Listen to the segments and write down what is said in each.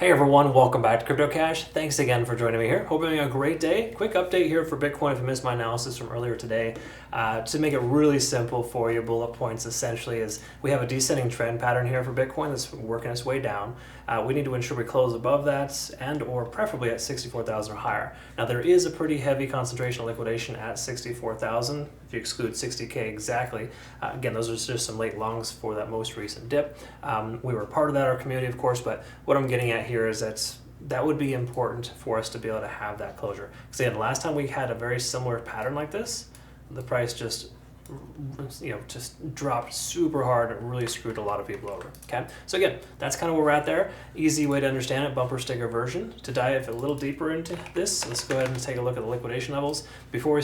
Hey everyone, welcome back to CryptoCache. Thanks again for joining me here. Hope you're having a great day. Quick update here for Bitcoin if you missed my analysis from earlier today. To make it really simple for you, bullet points essentially is we have a descending trend pattern here for Bitcoin that's working its way down. We need to ensure we close above that and or preferably at 64,000 or higher. Now there is a pretty heavy concentration of liquidation at 64,000 if you exclude 60K exactly. Again, those are just some late longs for that most recent dip. We were part of that, our community of course, but what I'm getting at here is that would be important for us to be able to have that closure. Because again, last time we had a very similar pattern like this, the price just dropped super hard and really screwed a lot of people over. Okay, so again, that's kind of where we're at there. Easy way to understand it, bumper sticker version. To dive a little deeper into this, let's go ahead and take a look at the liquidation levels. Before we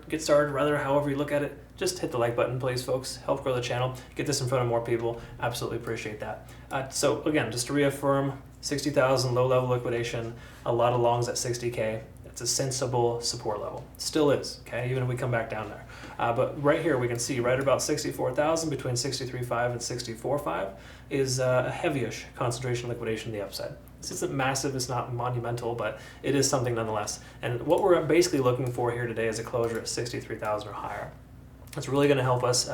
get started, rather, however you look at it, just hit the like button, please, folks. Help grow the channel. Get this in front of more people. Absolutely appreciate that. So again, just to reaffirm, 60,000 low-level liquidation, a lot of longs at 60K. It's a sensible support level. Still is, okay, even if we come back down there. But right here we can see right about 64,000 between 63.5 and 64.5 is a heavyish concentration liquidation to the upside. This isn't massive, it's not monumental, but it is something nonetheless. And what we're basically looking for here today is a closure at 63,000 or higher. It's really going to help us,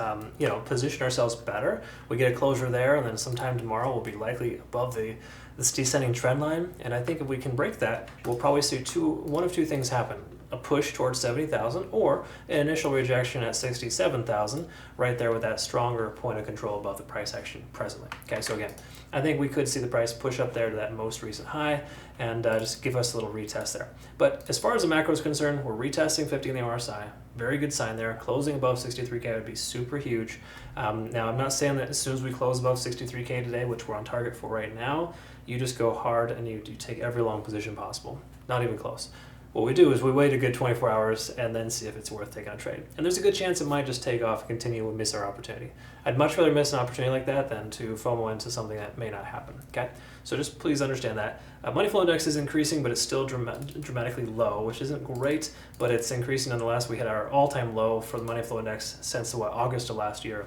position ourselves better. We get a closure there, and then sometime tomorrow we'll be likely above this descending trend line. And I think if we can break that, we'll probably see one of two things happen: a push towards 70,000, or an initial rejection at 67,000, right there with that stronger point of control above the price action presently. Okay, so again, I think we could see the price push up there to that most recent high and just give us a little retest there. But as far as the macro is concerned, we're retesting 50 in the RSI. Very good sign there. Closing above 63K would be super huge. Now, I'm not saying that as soon as we close above 63K today, which we're on target for right now, you just go hard and you take every long position possible. Not even close. What we do is we wait a good 24 hours and then see if it's worth taking a trade. And there's a good chance it might just take off and continue and miss our opportunity. I'd much rather miss an opportunity like that than to FOMO into something that may not happen, okay? So just please understand that. Money flow index is increasing, but it's still dramatically low, which isn't great, but it's increasing nonetheless. We hit our all-time low for the money flow index since August of last year.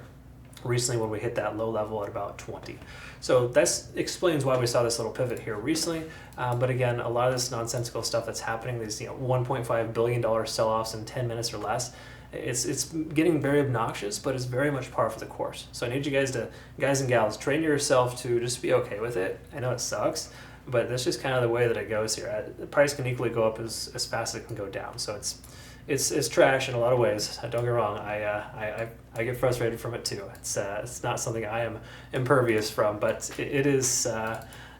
Recently when we hit that low level at about 20. So that explains why we saw this little pivot here recently. But again, a lot of this nonsensical stuff that's happening, these $1.5 billion sell-offs in 10 minutes or less, it's getting very obnoxious, but it's very much par for the course. So I need you guys and gals, train yourself to just be okay with it. I know it sucks, but that's just kind of the way that it goes here. The price can equally go up as fast as it can go down. So it's trash in a lot of ways. Don't get me wrong. I get frustrated from it too. It's not something I am impervious from, but it is.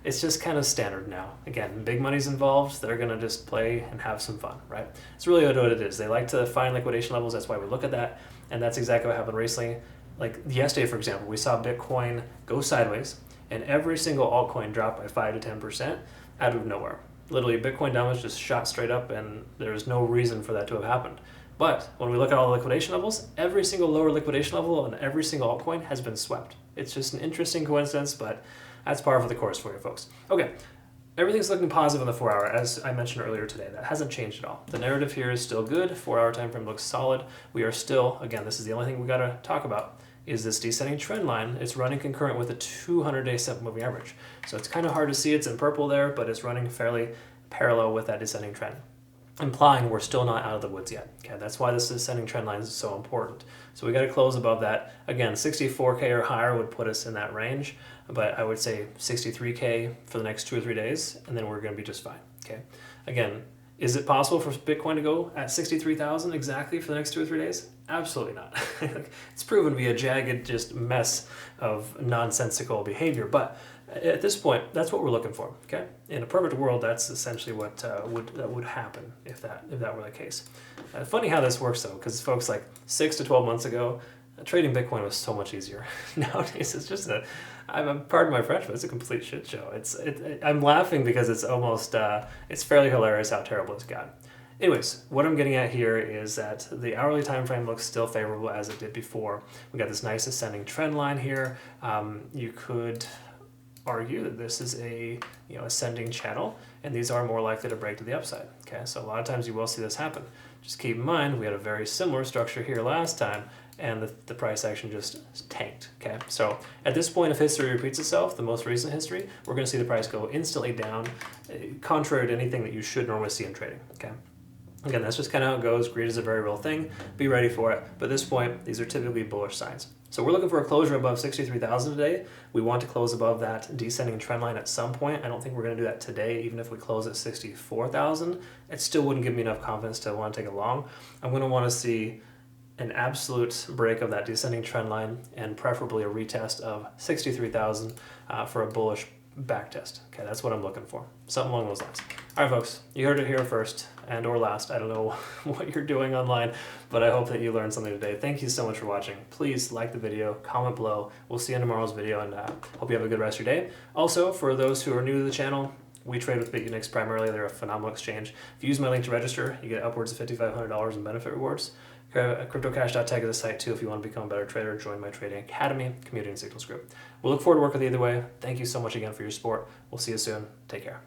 It's just kind of standard now. Again, big money's involved. They're gonna just play and have some fun, right? It's really what it is. They like to find liquidation levels. That's why we look at that, and that's exactly what happened recently. Like yesterday, for example, we saw Bitcoin go sideways, and every single altcoin dropped by 5 to 10% out of nowhere. Literally, Bitcoin downwards just shot straight up, and there's no reason for that to have happened. But when we look at all the liquidation levels, every single lower liquidation level on every single altcoin has been swept. It's just an interesting coincidence, but that's par for the course for you folks. Okay, everything's looking positive in the 4 hour, as I mentioned earlier today. That hasn't changed at all. The narrative here is still good. 4 hour time frame looks solid. We are still, again, this is the only thing we got to talk about, is this descending trend line. It's running concurrent with a 200-day simple moving average. So it's kind of hard to see. It's in purple there, but it's running fairly parallel with that descending trend, implying we're still not out of the woods yet. Okay, that's why this descending trend line is so important. So we got to close above that. Again, 64K or higher would put us in that range, but I would say 63K for the next 2 or 3 days, and then we're going to be just fine. Okay, again, is it possible for Bitcoin to go at 63,000 exactly for the next 2 or 3 days? Absolutely not. It's proven to be a jagged just mess of nonsensical behavior, but at this point, that's what we're looking for. Okay, in a perfect world, that's essentially what would happen if that were the case. Funny how this works though, because folks, like 6 to 12 months ago, trading Bitcoin was so much easier. Nowadays, it's just pardon my French, but it's a complete shit show. I'm laughing because it's almost it's fairly hilarious how terrible it's gotten. Anyways, what I'm getting at here is that the hourly time frame looks still favorable as it did before. We got this nice ascending trend line here. You could argue that this is a ascending channel, and these are more likely to break to the upside. Okay, so a lot of times you will see this happen. Just keep in mind we had a very similar structure here last time, and the price action just tanked, okay? So at this point, if history repeats itself, the most recent history, we're gonna see the price go instantly down, contrary to anything that you should normally see in trading, okay? Again, that's just kind of how it goes. Greed is a very real thing. Be ready for it. But at this point, these are typically bullish signs. So we're looking for a closure above 63,000 today. We want to close above that descending trend line at some point. I don't think we're going to do that today. Even if we close at 64,000, it still wouldn't give me enough confidence to want to take it long. I'm going to want to see an absolute break of that descending trend line and preferably a retest of 63,000 for a bullish back test. Okay, that's what I'm looking for. Something along those lines. All right, folks, you heard it here first and or last. I don't know what you're doing online, but I hope that you learned something today. Thank you so much for watching. Please like the video, comment below. We'll see you in tomorrow's video, and hope you have a good rest of your day. Also, for those who are new to the channel, we trade with BitUnix primarily. They're a phenomenal exchange. If you use my link to register, you get upwards of $5,500 in benefit rewards. CryptoCache.tech is the site too if you want to become a better trader. Join my trading academy, community, and signals group. We'll look forward to working with you either way. Thank you so much again for your support. We'll see you soon. Take care.